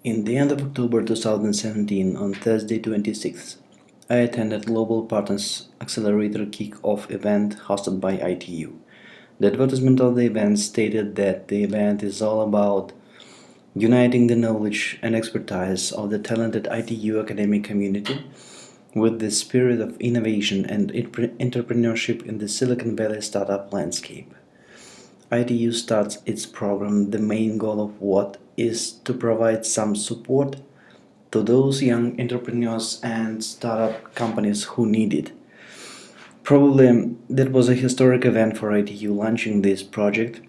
In the end of October 2017, on Thursday 26th, I attended Global Partners Accelerator kick-off event hosted by ITU. The advertisement of the event stated that the event is all about uniting the knowledge and expertise of the talented ITU academic community with the spirit of innovation and entrepreneurship in the Silicon Valley startup landscape. ITU starts its program the main goal of what is to provide some support to those young entrepreneurs and startup companies who need it. Probably that was a historic event for ITU launching this project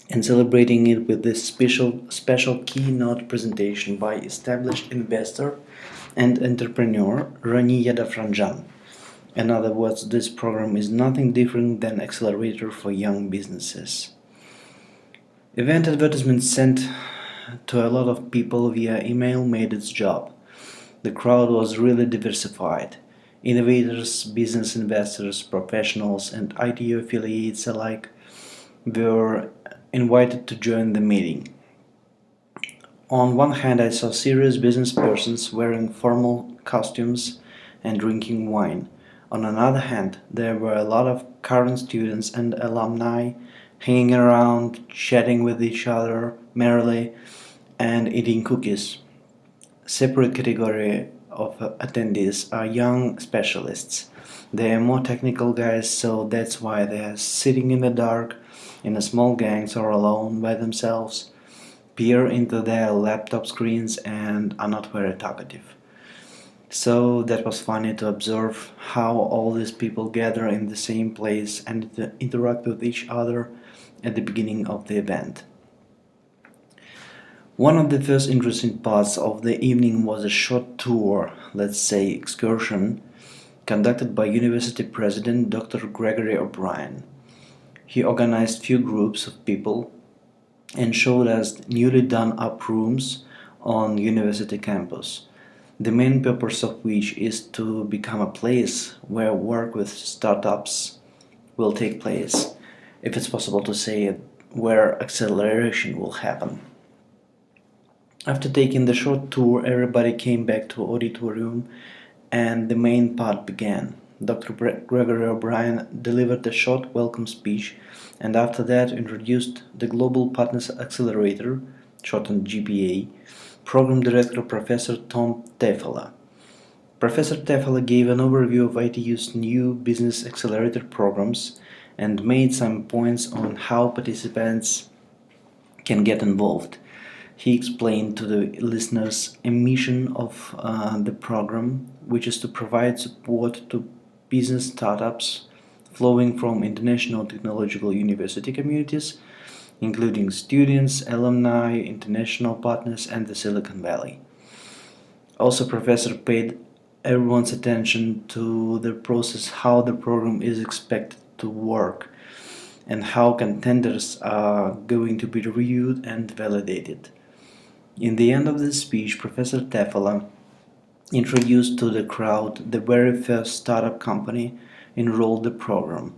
and celebrating it with this special keynote presentation by established investor and entrepreneur Rani Yadafranjan. In other words, this program is nothing different than Accelerator for young businesses. Event advertisements sent to a lot of people via email made its job. The crowd was really diversified. Innovators, business investors, professionals, and ITU affiliates alike were invited to join the meeting. On one hand, I saw serious business persons wearing formal costumes and drinking wine. On another hand, there were a lot of current students and alumni hanging around, chatting with each other merrily, and eating cookies. Separate category of attendees are young specialists. They are more technical guys, so that's why they are sitting in the dark, in a small gangs or alone by themselves, peer into their laptop screens and are not very talkative. So that was funny to observe how all these people gather in the same place and interact with each other at the beginning of the event. One of the first interesting parts of the evening was a short tour, let's say excursion, conducted by University President Dr. Gregory O'Brien. He organized few groups of people and showed us newly done up rooms on university campus, the main purpose of which is to become a place where work with startups will take place, if it's possible to say it, where acceleration will happen. After taking the short tour, everybody came back to auditorium and the main part began. Dr. Gregory O'Brien delivered a short welcome speech and after that introduced the Global Partners Accelerator, shortened GPA, Program Director Professor Tom Tefela. Professor Tefela gave an overview of ITU's new business accelerator programs and made some points on how participants can get involved. He explained to the listeners a mission of the program, which is to provide support to business startups flowing from international technological university communities, including students, alumni, international partners, and the Silicon Valley. Also, Professor paid everyone's attention to the process, how the program is expected to work, and how contenders are going to be reviewed and validated. In the end of the speech, Professor Tefela introduced to the crowd the very first startup company enrolled the program.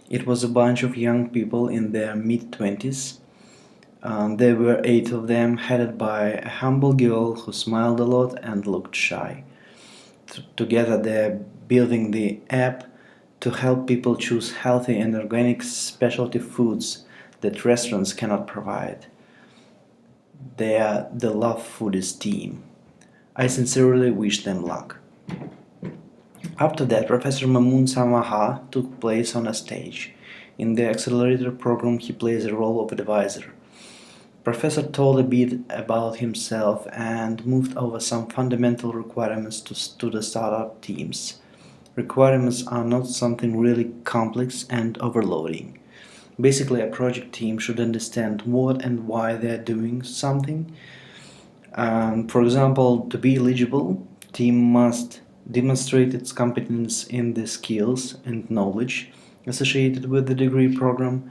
It was a bunch of young people in their mid-20s. There were 8 of them, headed by a humble girl who smiled a lot and looked shy. Together they're building the app to help people choose healthy and organic specialty foods that restaurants cannot provide. They are the Love Foodies team. I sincerely wish them luck. After that, Professor Mamoon Samaha took place on a stage. In the Accelerator program, he plays the role of advisor. Professor told a bit about himself and moved over some fundamental requirements to the startup teams. Requirements are not something really complex and overloading. Basically, a project team should understand what and why they're doing something. For example, to be eligible, team must demonstrate its competence in the skills and knowledge associated with the degree program,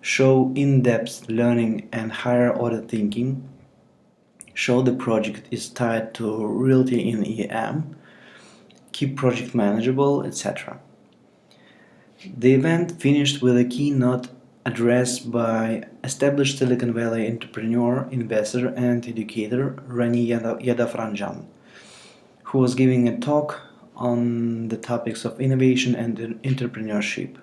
show in-depth learning and higher-order thinking, show the project is tied to reality in EM, keep project manageable, etc. The event finished with a keynote address by established Silicon Valley entrepreneur, investor, and educator Rani Yadafranjan, who was giving a talk on the topics of innovation and entrepreneurship.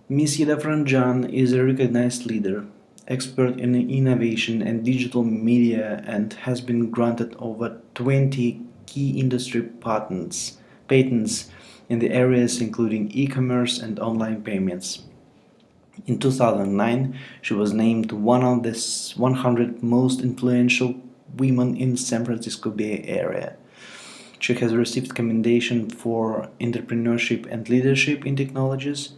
Ms. Yadafranjan is a recognized leader, expert in innovation and digital media, and has been granted over 20 key industry patents in the areas including e-commerce and online payments. In 2009, she was named one of the 100 most influential women in San Francisco Bay Area. She has received commendation for entrepreneurship and leadership in technologies.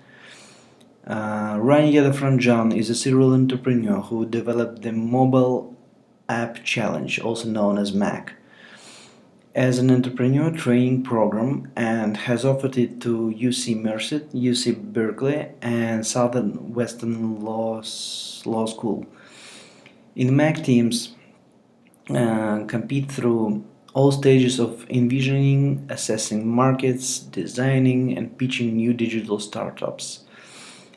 Ryan Yadafranjan is a serial entrepreneur who developed the mobile app challenge, also known as MAC, as an entrepreneur training program and has offered it to UC Merced, UC Berkeley, and Southwestern Law School. In MAC teams compete through all stages of envisioning, assessing markets, designing, and pitching new digital startups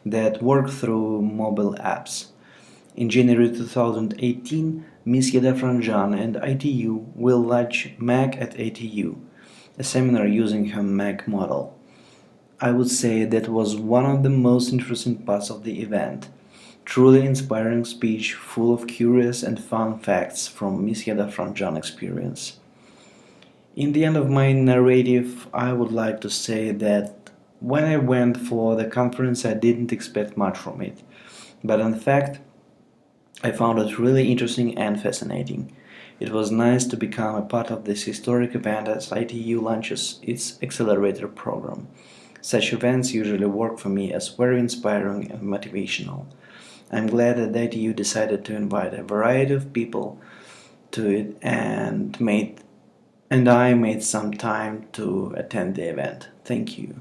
that work through mobile apps. In January 2018, Ms. Yadafranjan and ITU will launch MAC at ATU, a seminar using her MAC model. I would say that was one of the most interesting parts of the event. Truly inspiring speech full of curious and fun facts from Ms. Yadafranjan's experience. In the end of my narrative, I would like to say that when I went for the conference, I didn't expect much from it, but in fact, I found it really interesting and fascinating. It was nice to become a part of this historic event as ITU launches its Accelerator program. Such events usually work for me as very inspiring and motivational. I'm glad that ITU decided to invite a variety of people to it and I made some time to attend the event. Thank you.